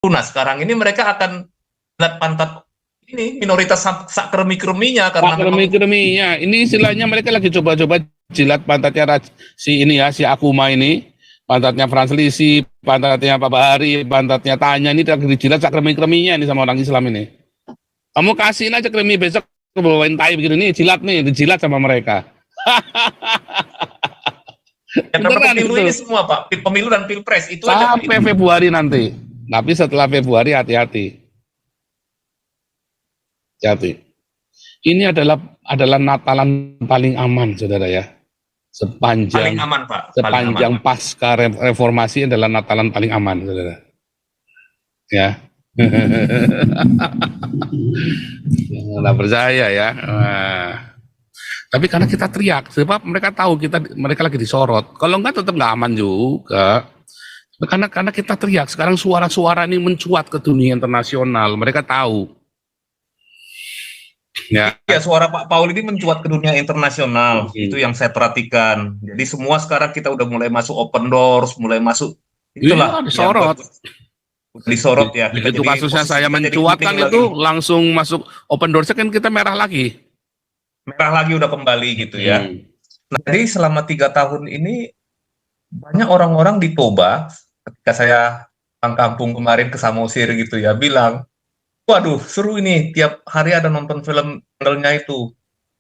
Nah, sekarang ini mereka akan lihat pantat ini minoritas sakremi-kreminya karena memang Kremi-kreminya, ini istilahnya mereka lagi coba-coba jilat pantatnya si ini ya, si Akuma ini, pantatnya Frans Lisi, pantatnya Pak Bahari, pantatnya Tanya, ini lagi dijilat sak kremi-kreminya ini sama orang Islam ini. Kamu kasihin aja kremi besok bawain tai begini nih, jilat nih, dijilat sama mereka. ya, pemilu ini semua Pak, pemilu dan pilpres itu sampai aja Februari nanti. Tapi setelah Februari hati-hati. Hati. Ini adalah Natalan paling aman, saudara ya. paling aman Pak. Sepanjang pasca reformasi adalah Natalan paling aman, saudara. Ya. Nggak percaya ya. Nah. Tapi karena kita teriak, sebab mereka tahu mereka lagi disorot. Kalau enggak tetap nggak aman juga. Karena kita teriak, sekarang suara-suara ini mencuat ke dunia internasional. Mereka tahu. Ya, suara Pak Paul ini mencuat ke dunia internasional. Itu yang saya perhatikan. Jadi semua sekarang kita udah mulai masuk open doors, mulai masuk. Itulah disorot. Disorot ya. Begitu kasusnya saya mencuatkan itu langsung masuk open doors, kan kita merah lagi. Merah lagi udah kembali gitu ya. Nah, jadi selama 3 tahun ini banyak orang-orang di Toba, ketika saya pulang kampung kemarin ke Samosir gitu ya, bilang, waduh seru ini, tiap hari ada nonton film channelnya itu.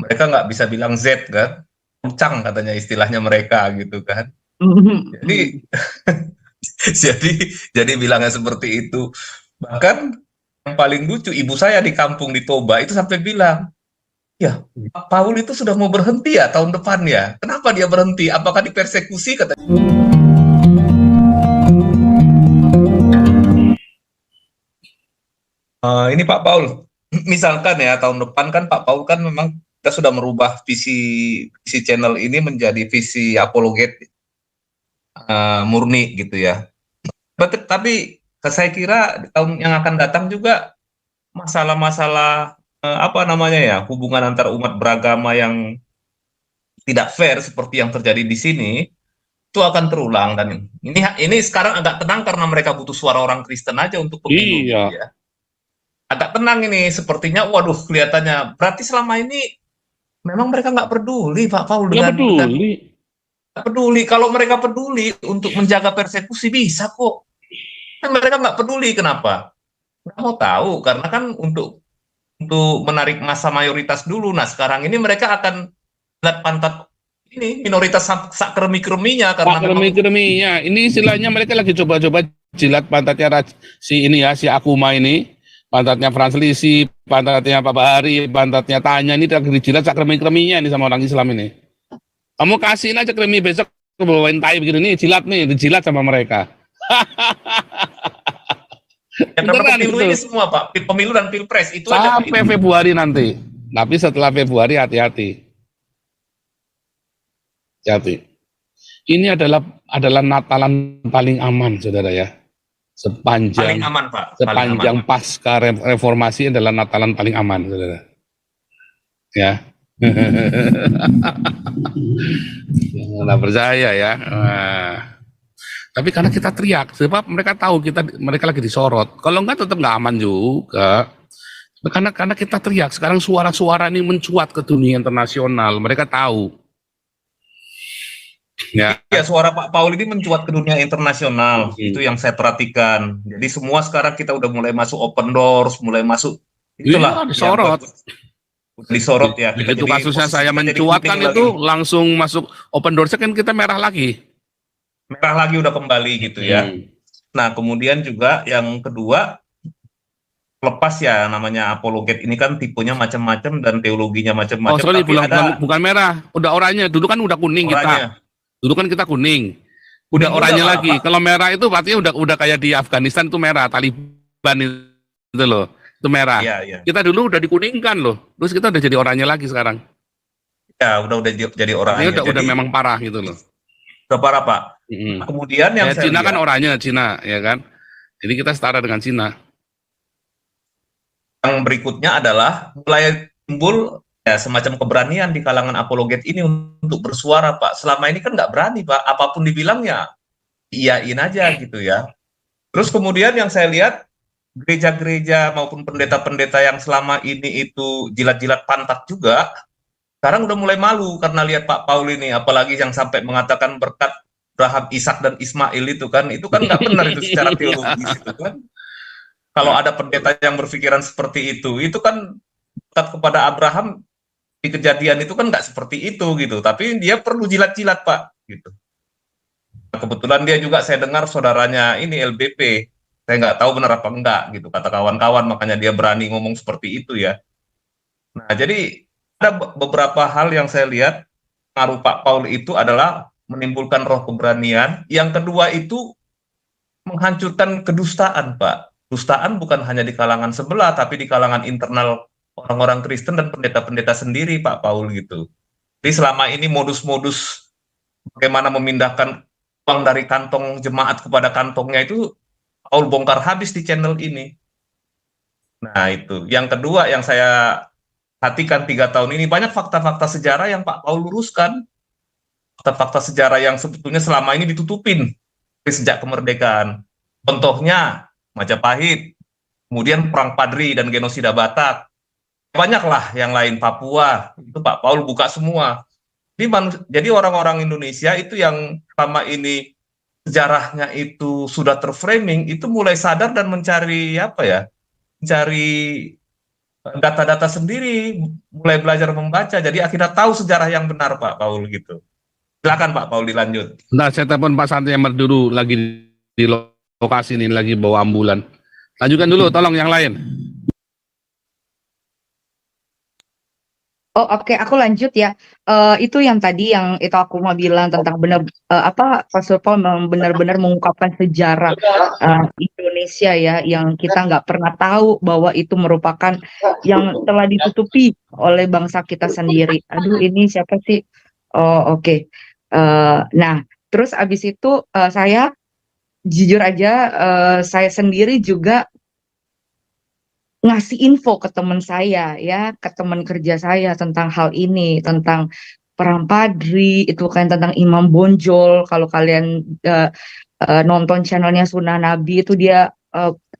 Mereka nggak bisa bilang Z kan, kencang katanya istilahnya mereka gitu kan. Jadi jadi bilangnya seperti itu. Bahkan yang paling lucu, ibu saya di kampung di Toba itu sampai bilang, ya, Pak Paul itu sudah mau berhenti ya tahun depan ya. Kenapa dia berhenti? Apakah dipersekusi? Katanya. Ini Pak Paul, misalkan ya tahun depan kan Pak Paul kan memang kita sudah merubah visi channel ini menjadi visi apologet murni gitu ya. Tapi saya kira di tahun yang akan datang juga masalah-masalah apa namanya ya, hubungan antar umat beragama yang tidak fair seperti yang terjadi di sini itu akan terulang. Dan ini sekarang agak tenang karena mereka butuh suara orang Kristen aja untuk pemilu. Iya. Gitu ya. Agak tenang ini sepertinya. Waduh, kelihatannya berarti selama ini memang mereka nggak peduli Pak Paul dengan peduli. Kalau mereka peduli untuk menjaga persekusi bisa kok. Mereka nggak peduli, kenapa? Nggak mau tahu karena kan untuk menarik massa mayoritas dulu. Nah sekarang ini mereka akan lihat pantat ini minoritas sakremi-kreminya karena kremi-kreminya, ini istilahnya mereka lagi coba-coba jilat pantatnya si ini ya, si Akuma ini, pantatnya Frans Lisi, pantatnya Pak Bahari, pantatnya Tanya, ini lagi dijilat sak kremi-kreminya ini sama orang Islam ini. Kamu kasihin aja kremi besok bawain tai begini nih, jilat nih, dijilat sama mereka. ya, pemilu ini semua Pak, pemilu dan pilpres itu sampai aja Februari nanti. Tapi setelah Februari hati-hati. Hati. Ini adalah Natalan paling aman, saudara ya. Paling aman Pak. Sepanjang pasca reformasi adalah Natalan paling aman, saudara. Ya. Nggak percaya ya. Nah. Tapi karena kita teriak, sebab mereka tahu mereka lagi disorot. Kalau enggak tetap nggak aman juga. Karena kita teriak, sekarang suara-suara ini mencuat ke dunia internasional. Mereka tahu. Ya, suara Pak Paul ini mencuat ke dunia internasional. Itu yang saya perhatikan. Jadi semua sekarang kita udah mulai masuk open doors, mulai masuk. Itulah disorot. Disorot ya. Begitu kasusnya saya mencuatkan itu langsung masuk open doors, kan kita merah lagi. Merah lagi udah kembali gitu ya. Nah kemudian juga yang kedua, lepas ya namanya apologet ini kan tipenya macam-macam dan teologinya macam-macam. Oh sorry, bukan merah, udah oranye. Dulu kan udah kuning kita. Dulu kan kita kuning. Udah oranye lagi. Kalau merah itu artinya udah kayak di Afghanistan itu merah, Taliban itu loh. Itu merah. Iya. Kita dulu udah dikuningkan loh. Terus kita udah jadi oranye lagi sekarang. Ya, udah jadi oranye. Udah memang parah gitu loh. Udah parah Pak. Kemudian yang saya Cina lihat, kan oranye Cina, ya kan. Jadi kita setara dengan Cina. Yang berikutnya adalah mulai timbul ya semacam keberanian di kalangan apologet ini untuk bersuara Pak. Selama ini kan nggak berani Pak. Apapun dibilang ya iyain aja gitu ya. Terus kemudian yang saya lihat gereja-gereja maupun pendeta-pendeta yang selama ini itu jilat-jilat pantat juga, sekarang udah mulai malu karena lihat Pak Paul ini, apalagi yang sampai mengatakan berkat Abraham, Ishak dan Ismail itu kan nggak benar itu secara teologis itu kan. Kalau ada pendeta yang berpikiran seperti itu kan berkat kepada Abraham di kejadian itu kan nggak seperti itu gitu, tapi dia perlu jilat-jilat Pak gitu. Nah, kebetulan dia juga saya dengar saudaranya ini LBP, saya nggak tahu benar apa enggak gitu kata kawan-kawan, makanya dia berani ngomong seperti itu ya. Nah jadi ada beberapa hal yang saya lihat pengaruh Pak Paul itu adalah menimbulkan roh keberanian. Yang kedua itu menghancurkan kedustaan Pak. Kedustaan bukan hanya di kalangan sebelah, tapi di kalangan internal orang-orang Kristen dan pendeta-pendeta sendiri Pak Paul gitu. Jadi selama ini modus-modus bagaimana memindahkan uang dari kantong jemaat kepada kantongnya itu Paul bongkar habis di channel ini. Nah itu. Yang kedua yang saya perhatikan 3 tahun ini banyak fakta-fakta sejarah yang Pak Paul luruskan. Fakta-fakta sejarah yang sebetulnya selama ini ditutupin sejak kemerdekaan. Contohnya Majapahit, kemudian Perang Padri dan genosida Batak. Banyaklah yang lain, Papua, itu Pak Paul buka semua. Jadi orang-orang Indonesia itu yang selama ini sejarahnya itu sudah terframing, itu mulai sadar dan mencari apa ya, mencari data-data sendiri, mulai belajar membaca. Jadi akhirnya tahu sejarah yang benar Pak Paul gitu. Silakan Pak Paul dilanjut. Nah, saya telepon Pak Santi yang dulu lagi di lokasi ini, lagi bawa ambulan. Lanjutkan dulu, tolong yang lain. Oh oke, aku lanjut ya. Itu yang tadi yang itu aku mau bilang tentang benar Pastor Paul benar-benar mengungkapkan sejarah Indonesia ya, yang kita nggak pernah tahu bahwa itu merupakan yang telah ditutupi oleh bangsa kita sendiri. Aduh, ini siapa sih? Oh oke. Nah, terus abis itu saya jujur aja saya sendiri juga ngasih info ke teman saya ya, ke teman kerja saya tentang hal ini, tentang Perang Padri, itu kan tentang Imam Bonjol. Kalau kalian nonton channelnya Sunnah Nabi itu dia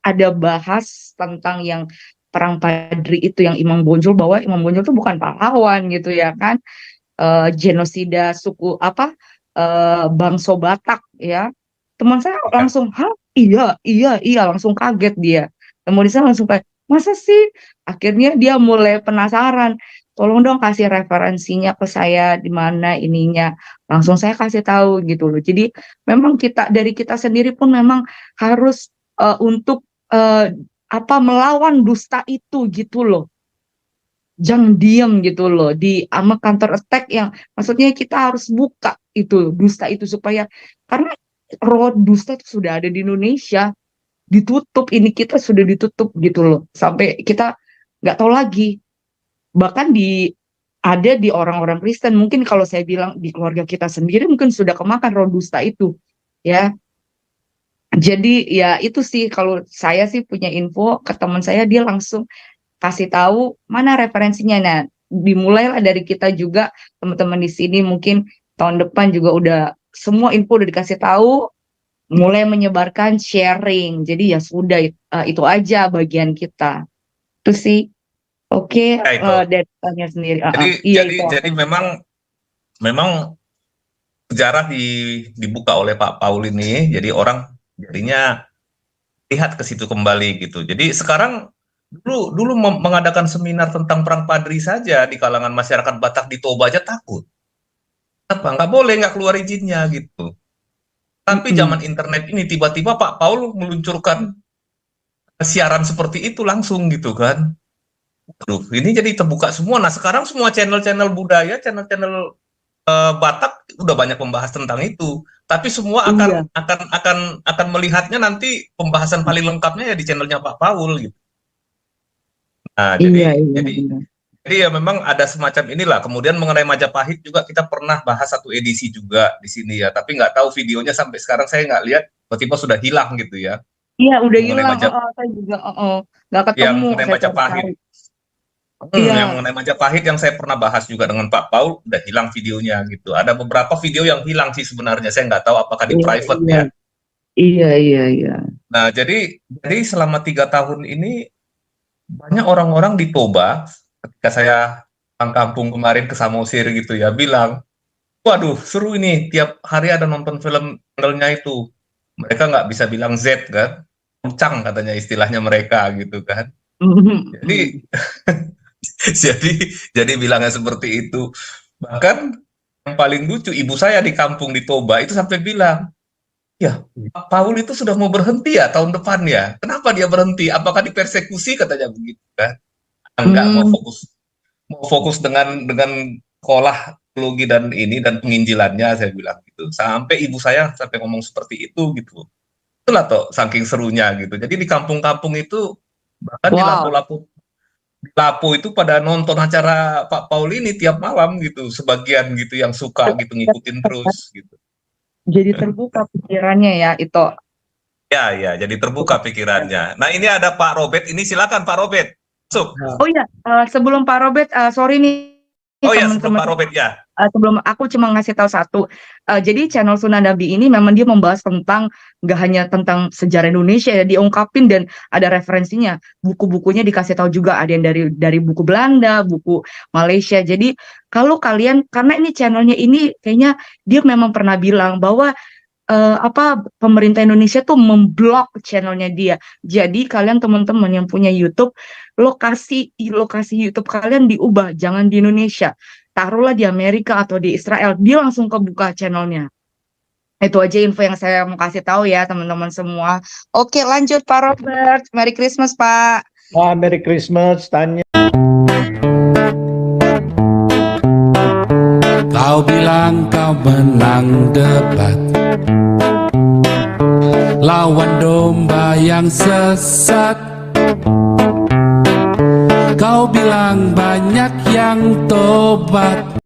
ada bahas tentang yang Perang Padri itu, yang Imam Bonjol, bahwa Imam Bonjol itu bukan pahlawan gitu ya kan, genosida suku Bangso Batak ya. Teman saya langsung, hah, iya, langsung kaget dia. Kemudian saya langsung kayak, masa sih? Akhirnya dia mulai penasaran. Tolong dong kasih referensinya ke saya di mana ininya. Langsung saya kasih tahu gitu loh. Jadi memang dari kita sendiri pun memang harus untuk melawan dusta itu gitu loh. Jangan diem gitu loh di counter attack, yang maksudnya kita harus buka itu dusta itu, supaya karena roh dusta itu sudah ada di Indonesia, ditutup, ini kita sudah ditutup gitu loh, sampai kita nggak tahu lagi. Bahkan ada di orang-orang Kristen, mungkin kalau saya bilang di keluarga kita sendiri mungkin sudah kemakan roh dusta itu ya. Jadi ya itu sih, kalau saya sih punya info ke teman saya, dia langsung kasih tahu mana referensinya. Nah, dimulailah dari kita juga, teman-teman di sini mungkin tahun depan juga udah semua info udah dikasih tahu, mulai menyebarkan, sharing. Jadi ya sudah, itu aja bagian kita. Itu sih. Oke, dari tanya sendiri. Jadi memang sejarah dibuka oleh Pak Paul ini, jadi orang jadinya lihat ke situ kembali gitu. Jadi sekarang dulu mengadakan seminar tentang Perang Padri saja di kalangan masyarakat Batak di Toba aja takut. Apa? Nggak boleh, nggak keluar izinnya gitu. Tapi zaman internet ini tiba-tiba Pak Paul meluncurkan siaran seperti itu langsung gitu kan. Aduh, ini jadi terbuka semua. Nah sekarang semua channel-channel budaya, channel-channel Batak udah banyak membahas tentang itu. Tapi semua akan melihatnya nanti pembahasan paling lengkapnya ya di channelnya Pak Paul gitu. Nah jadi ya memang ada semacam inilah. Kemudian mengenai Majapahit juga kita pernah bahas satu edisi juga di sini ya. Tapi nggak tahu videonya sampai sekarang saya nggak lihat. Tiba-tiba sudah hilang gitu ya. Iya udah hilang. Saya juga nggak ketemu. Yang mengenai Majapahit. Yang mengenai Majapahit yang saya pernah bahas juga dengan Pak Paul udah hilang videonya gitu. Ada beberapa video yang hilang sih sebenarnya. Saya nggak tahu apakah di private ya. Iya, iya, iya. Nah, jadi selama 3 tahun ini banyak orang-orang di Toba, ketika saya pulang kampung kemarin ke Samosir gitu ya, bilang, waduh seru ini, tiap hari ada nonton film channelnya itu. Mereka nggak bisa bilang Z kan, Ucang katanya istilahnya mereka gitu kan. Jadi jadi jadi bilangnya seperti itu. Bahkan yang paling lucu, ibu saya di kampung di Toba itu sampai bilang, ya, Pak Paul itu sudah mau berhenti ya tahun depan ya. Kenapa dia berhenti? Apakah dipersekusi katanya begitu kan? Enggak, mau fokus dengan sekolah teologi dan ini dan penginjilannya, saya bilang gitu. Sampai ibu saya sampai ngomong seperti itu gitu. Itulah toh saking serunya gitu. Jadi di kampung-kampung itu bahkan di Wow, Lapo itu pada nonton acara Pak Paul ini tiap malam gitu. Sebagian gitu yang suka gitu ngikutin terus gitu. jadi terbuka pikirannya ya itu. Ya, ya, jadi terbuka pikirannya. Nah, ini ada Pak Robert. Ini silakan Pak Robert. Masuk. Oh iya, sebelum Pak Robert, sorry nih Oh ya, sebelum teman-teman. Pak Robert ya. Sebelum aku cuma ngasih tahu satu, jadi channel Sunadabi ini memang dia membahas tentang nggak hanya tentang sejarah Indonesia ya, diungkapin dan ada referensinya. Buku-bukunya dikasih tahu juga, ada yang dari buku Belanda, buku Malaysia. Jadi kalau kalian, karena ini channelnya ini kayaknya dia memang pernah bilang bahwa pemerintah Indonesia tuh memblok channelnya dia. Jadi kalian teman-teman yang punya YouTube, lokasi YouTube kalian diubah, jangan di Indonesia. Taruhlah di Amerika atau di Israel, dia langsung kebuka channelnya. Itu aja info yang saya mau kasih tahu ya teman-teman semua. Oke, lanjut Pak Robert. Merry Christmas, Pak. Merry Christmas, Tanya. Kau bilang kau menang debat lawan domba yang sesat. Kau bilang banyak yang tobat.